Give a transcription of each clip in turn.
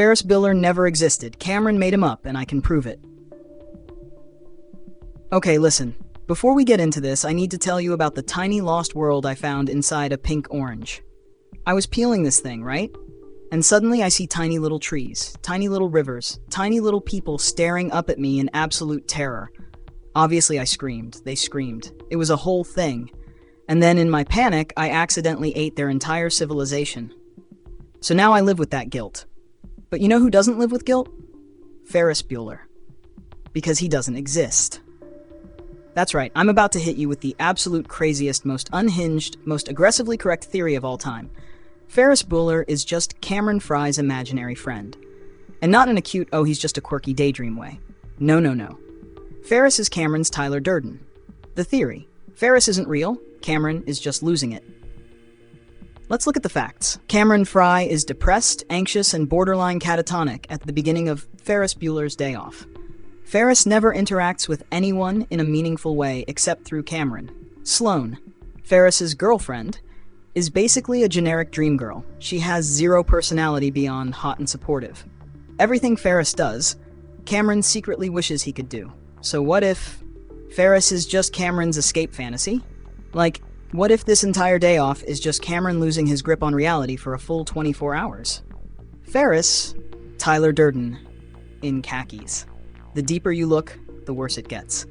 Ferris Bueller never existed. Cameron made him up, and I can prove it. Okay, listen. Before we get into this, I need to tell you about the tiny lost world I found inside a pink orange. I was peeling this thing, right? And suddenly I see tiny little trees, tiny little rivers, tiny little people staring up at me in absolute terror. Obviously I screamed. They screamed. It was a whole thing. And then in my panic, I accidentally ate their entire civilization. So now I live with that guilt. But you know who doesn't live with guilt? Ferris Bueller. Because he doesn't exist. That's right, I'm about to hit you with the absolute craziest, most unhinged, most aggressively correct theory of all time. Ferris Bueller is just Cameron Frye's imaginary friend. And not in a cute, oh, he's just a quirky daydream way. No, no, no. Ferris is Cameron's Tyler Durden. The theory: Ferris isn't real, Cameron is just losing it. Let's look at the facts. Cameron Frye is depressed, anxious, and borderline catatonic at the beginning of Ferris Bueller's Day Off. Ferris never interacts with anyone in a meaningful way except through Cameron. Sloane, Ferris's girlfriend, is basically a generic dream girl. She has zero personality beyond hot and supportive. Everything Ferris does, Cameron secretly wishes he could do. So what if Ferris is just Cameron's escape fantasy? Like, what if this entire day off is just Cameron losing his grip on reality for a full 24 hours? Ferris, Tyler Durden, in khakis. The deeper you look, the worse it gets.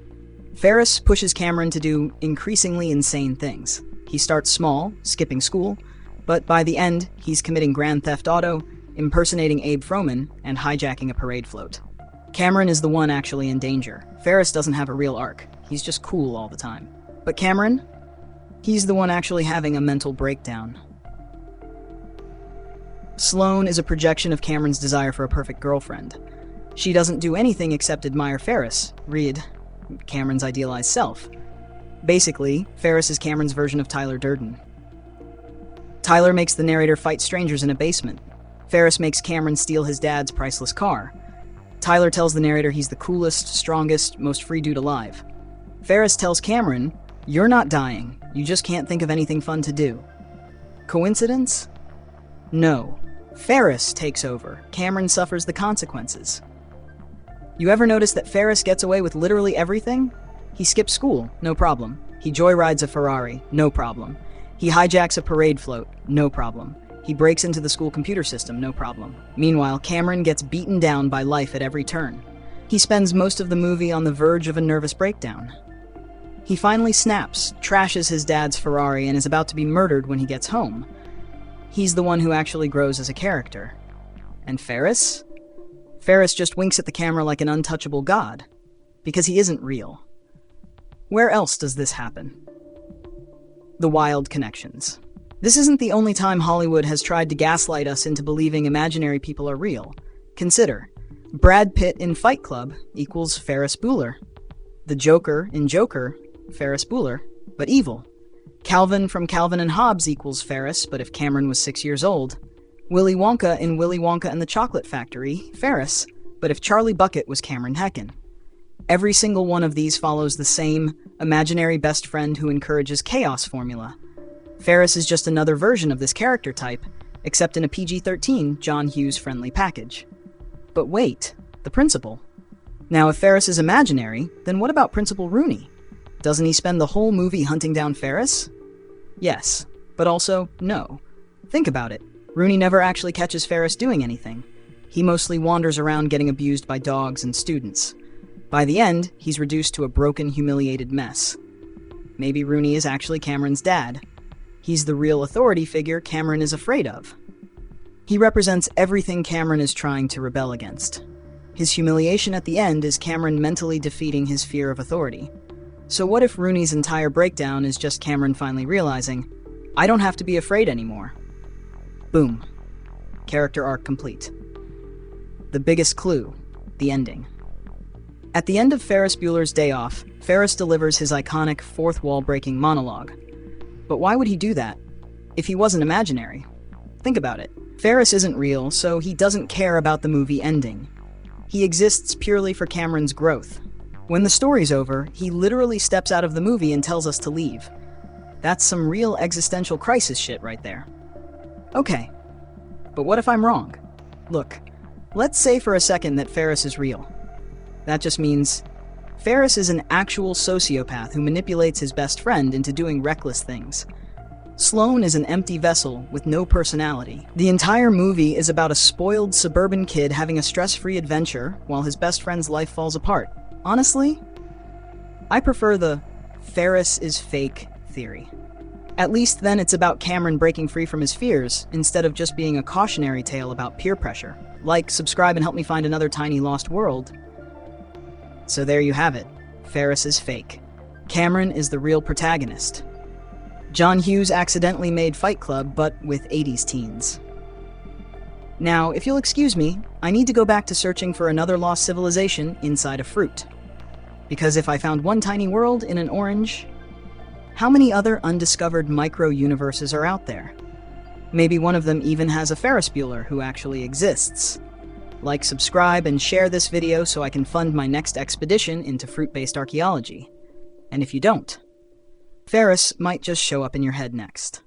Ferris pushes Cameron to do increasingly insane things. He starts small, skipping school, but by the end, he's committing grand theft auto, impersonating Abe Froman, and hijacking a parade float. Cameron is the one actually in danger. Ferris doesn't have a real arc. He's just cool all the time. But Cameron? He's the one actually having a mental breakdown. Sloane is a projection of Cameron's desire for a perfect girlfriend. She doesn't do anything except admire Ferris, read Cameron's idealized self. Basically, Ferris is Cameron's version of Tyler Durden. Tyler makes the narrator fight strangers in a basement. Ferris makes Cameron steal his dad's priceless car. Tyler tells the narrator he's the coolest, strongest, most free dude alive. Ferris tells Cameron, "You're not dying. You just can't think of anything fun to do." Coincidence? No. Ferris takes over. Cameron suffers the consequences. You ever notice that Ferris gets away with literally everything? He skips school, no problem. He joyrides a Ferrari, no problem. He hijacks a parade float, no problem. He breaks into the school computer system, no problem. Meanwhile, Cameron gets beaten down by life at every turn. He spends most of the movie on the verge of a nervous breakdown. He finally snaps, trashes his dad's Ferrari, and is about to be murdered when he gets home. He's the one who actually grows as a character. And Ferris? Ferris just winks at the camera like an untouchable god. Because he isn't real. Where else does this happen? The wild connections. This isn't the only time Hollywood has tried to gaslight us into believing imaginary people are real. Consider, Brad Pitt in Fight Club equals Ferris Bueller. The Joker in Joker, Ferris Bueller, but evil. Calvin from Calvin and Hobbes equals Ferris, but if Cameron was 6 years old. Willy Wonka in Willy Wonka and the Chocolate Factory, Ferris, but if Charlie Bucket was Cameron Hecken. Every single one of these follows the same imaginary best friend who encourages chaos formula. Ferris is just another version of this character type, except in a PG-13 John Hughes friendly package. But wait, the principal. Now if Ferris is imaginary, then what about Principal Rooney? Doesn't he spend the whole movie hunting down Ferris? Yes, but also no. Think about it. Rooney never actually catches Ferris doing anything. He mostly wanders around getting abused by dogs and students. By the end, he's reduced to a broken, humiliated mess. Maybe Rooney is actually Cameron's dad. He's the real authority figure Cameron is afraid of. He represents everything Cameron is trying to rebel against. His humiliation at the end is Cameron mentally defeating his fear of authority. So what if Rooney's entire breakdown is just Cameron finally realizing, I don't have to be afraid anymore? Boom. Character arc complete. The biggest clue, the ending. At the end of Ferris Bueller's Day Off, Ferris delivers his iconic fourth wall-breaking monologue. But why would he do that if he wasn't imaginary? Think about it. Ferris isn't real, so he doesn't care about the movie ending. He exists purely for Cameron's growth. When the story's over, he literally steps out of the movie and tells us to leave. That's some real existential crisis shit right there. Okay, but what if I'm wrong? Look, Let's say for a second that Ferris is real. That just means Ferris is an actual sociopath who manipulates his best friend into doing reckless things. Sloane is an empty vessel with no personality. The entire movie is about a spoiled suburban kid having a stress-free adventure while his best friend's life falls apart. Honestly, I prefer the Ferris is fake theory. At least then it's about Cameron breaking free from his fears, instead of just being a cautionary tale about peer pressure. Like, subscribe, and help me find another tiny lost world. So there you have it. Ferris is fake. Cameron is the real protagonist. John Hughes accidentally made Fight Club, but with 80s teens. Now, if you'll excuse me, I need to go back to searching for another lost civilization inside a fruit. Because if I found one tiny world in an orange, how many other undiscovered micro-universes are out there? Maybe one of them even has a Ferris Bueller who actually exists. Like, subscribe, and share this video so I can fund my next expedition into fruit-based archaeology. And if you don't, Ferris might just show up in your head next.